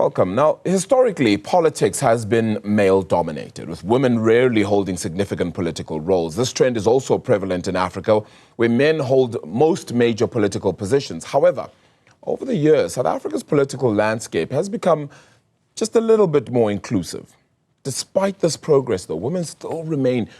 Welcome. Now, historically, politics has been male-dominated, with women rarely holding significant political roles. This trend is also prevalent in Africa, where men hold most major political positions. However, over the years, South Africa's political landscape has become just a little bit more inclusive. Despite this progress, though, women still remain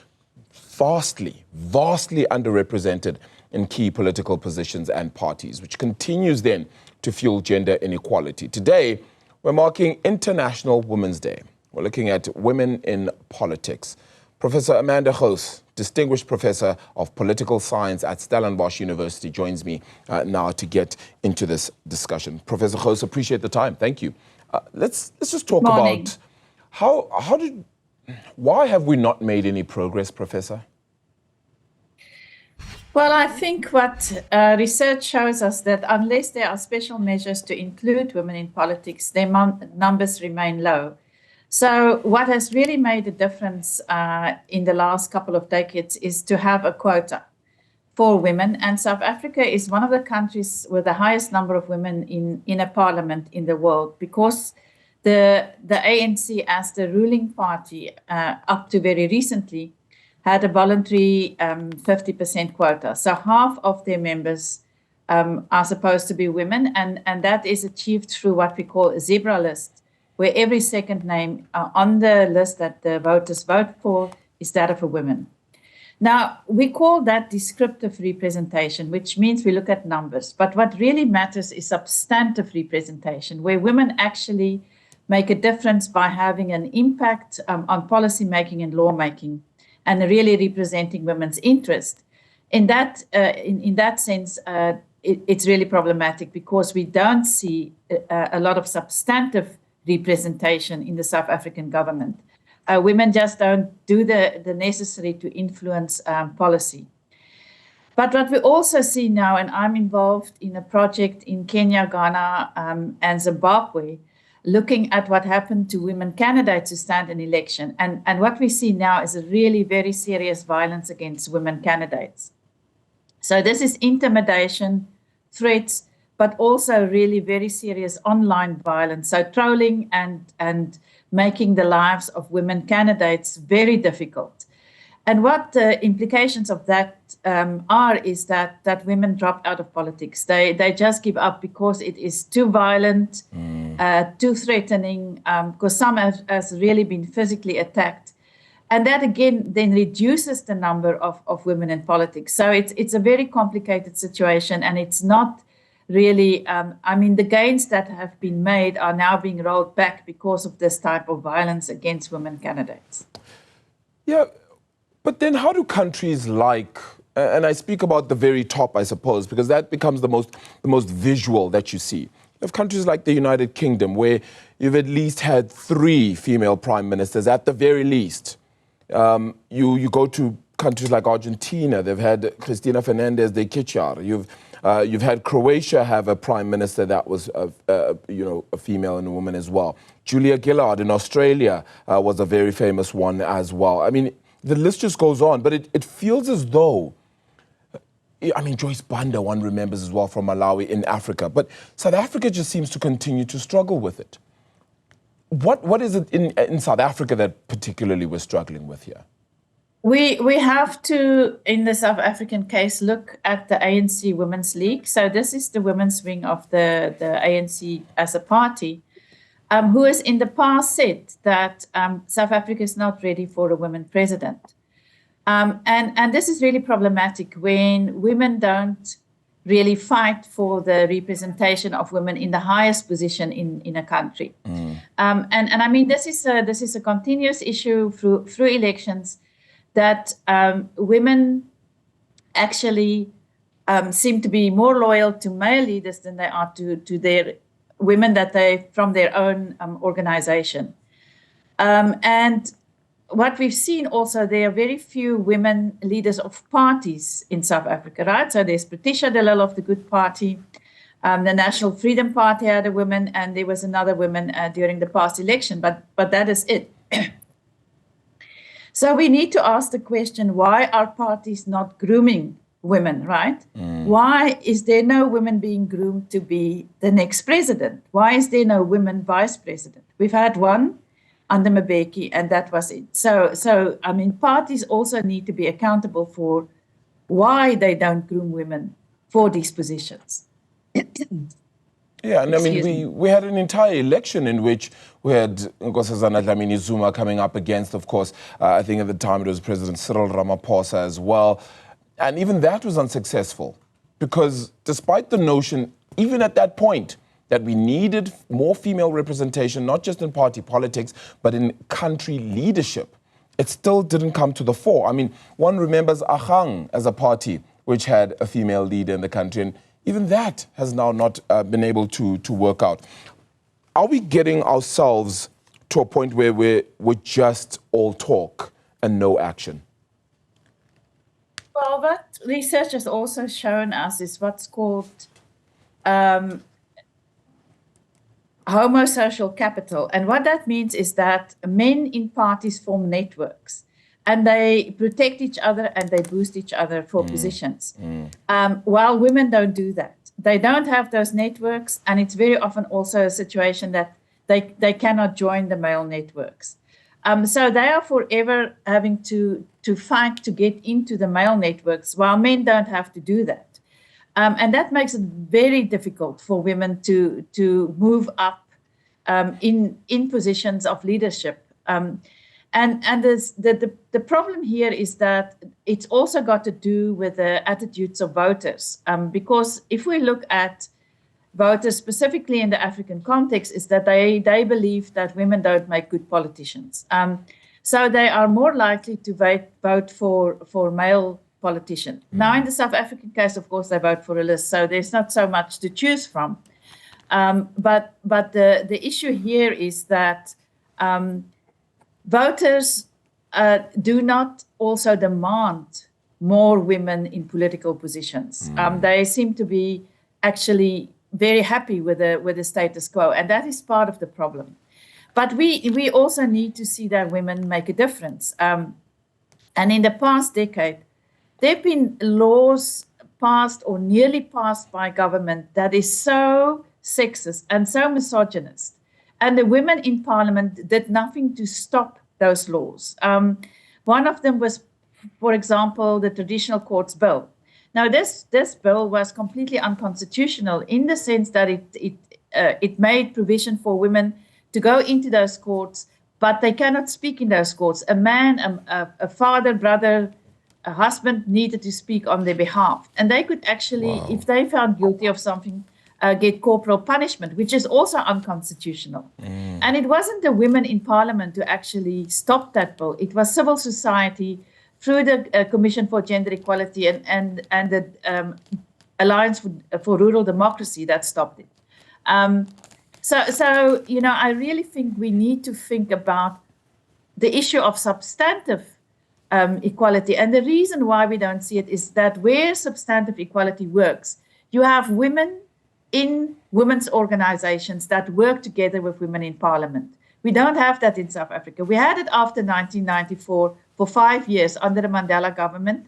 vastly underrepresented in key political positions and parties, which continues then to fuel gender inequality. Today, we're marking International Women's Day. We're looking at women in politics. Professor Amanda Gouws, Distinguished Professor of Political Science at Stellenbosch University, joins me now to get into this discussion. Professor Gouws, appreciate the time. Thank you. Let's just talk about why have we not made any progress, Professor? Well, I think what research shows us that unless there are special measures to include women in politics, their numbers remain low. So what has really made a difference in the last couple of decades is to have a quota for women. And South Africa is one of the countries with the highest number of women in a parliament in the world, because the ANC, as the ruling party up to very recently, had a voluntary 50% quota. So half of their members are supposed to be women, and that is achieved through what we call a zebra list, where every second name on the list that the voters vote for is that of a woman. Now, we call that descriptive representation, which means we look at numbers. But what really matters is substantive representation, where women actually make a difference by having an impact on policy making and lawmaking, and really representing women's interest. In that sense, it's really problematic, because we don't see a lot of substantive representation in the South African government. Women just don't do the necessary to influence policy. But what we also see now, and I'm involved in a project in Kenya, Ghana, and Zimbabwe, looking at what happened to women candidates who stand an election. And what we see now is a really very serious violence against women candidates. So this is intimidation, threats, but also really very serious online violence. So trolling and making the lives of women candidates very difficult. And what the implications of that are is that women drop out of politics. They just give up because it is too violent, too threatening, because some has really been physically attacked. And that again then reduces the number of women in politics. So it's a very complicated situation, and it's not really, the gains that have been made are now being rolled back because of this type of violence against women candidates. Yeah, but then how do countries like, and I speak about the very top, I suppose, because that becomes the most visual that you see. You have countries like the United Kingdom, where you've at least had 3 female prime ministers, at the very least. You go to countries like Argentina, they've had Cristina Fernández de Kirchner. You've had Croatia have a prime minister that was a female and a woman as well. Julia Gillard in Australia was a very famous one as well. I mean, the list just goes on, but it feels as though, Joyce Banda, one remembers as well, from Malawi in Africa. But South Africa just seems to continue to struggle with it. What is it in South Africa that particularly we're struggling with here? We have to, in the South African case, look at the ANC Women's League. So this is the women's wing of the ANC as a party, who has in the past said that South Africa is not ready for a women president. And this is really problematic when women don't really fight for the representation of women in the highest position in a country. This is a continuous issue through elections, that women actually seem to be more loyal to male leaders than they are to their women that they from their own organization. And what we've seen also, there are very few women leaders of parties in South Africa, right? So there's Patricia de Lille of the Good Party. The National Freedom Party had a woman, and there was another woman during the past election, but that is it. So we need to ask the question, why are parties not grooming women, right? Why is there no women being groomed to be the next president? Why is there no women vice president? We've had one under Mbeki, and that was it. So I mean, parties also need to be accountable for why they don't groom women for these positions. Yeah, and I mean, we had an entire election in which we had Nkosazana Dlamini Zuma coming up against, of course, I think at the time it was President Cyril Ramaphosa as well. And even that was unsuccessful because despite the notion, even at that point, that we needed more female representation, not just in party politics, but in country leadership, it still didn't come to the fore. I mean, one remembers Ahang as a party which had a female leader in the country, and even that has now not been able to work out. Are we getting ourselves to a point where we're just all talk and no action? Well, what research has also shown us is what's called homosocial capital. And what that means is that men in parties form networks and they protect each other and they boost each other for positions. While women don't do that. They don't have those networks, and it's very often also a situation that they cannot join the male networks. So they are forever having to fight to get into the male networks, while men don't have to do that. And that makes it very difficult for women to move up in positions of leadership. And the problem here is that it's also got to do with the attitudes of voters. Because if we look at voters specifically in the African context, is that they believe that women don't make good politicians. So they are more likely to vote for male politicians. Now, in the South African case, of course, they vote for a list, so there's not so much to choose from. But the issue here is that voters do not also demand more women in political positions. They seem to be actually very happy with the status quo, and that is part of the problem. But we also need to see that women make a difference. And in the past decade, there have been laws passed or nearly passed by government that is so sexist and so misogynist. And the women in parliament did nothing to stop those laws. One of them was, for example, the Traditional Courts Bill. Now, this bill was completely unconstitutional in the sense that it made provision for women to go into those courts, but they cannot speak in those courts. A man, a father, brother, a husband needed to speak on their behalf. And they could actually, if they found guilty of something, get corporal punishment, which is also unconstitutional. And it wasn't the women in parliament who actually stopped that bill. It was civil society through the Commission for Gender Equality and the Alliance for Rural Democracy that stopped it. So, you know, I really think we need to think about the issue of substantive equality. And the reason why we don't see it is that where substantive equality works, you have women in women's organizations that work together with women in parliament. We don't have that in South Africa. We had it after 1994 for 5 years under the Mandela government,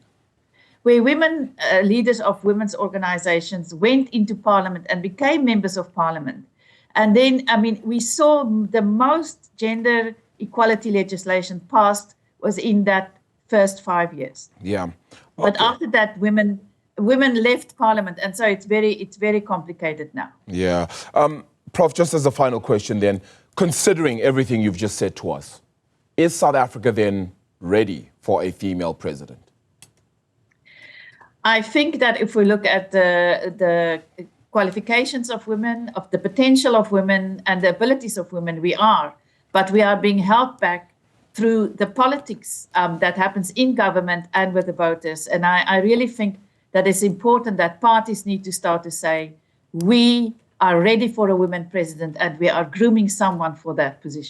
where women, leaders of women's organizations went into parliament and became members of parliament. And then, I mean, we saw the most gender equality legislation passed was in that first 5 years. Yeah. Okay. But after that, women left parliament, and so it's very complicated now. Yeah. Prof, just as a final question then, considering everything you've just said to us, is South Africa then ready for a female president? I think that if we look at the qualifications of women, of the potential of women and the abilities of women, we are. But we are being held back through the politics that happens in government and with the voters. And I really think that it's important that parties need to start to say, we are ready for a women president and we are grooming someone for that position.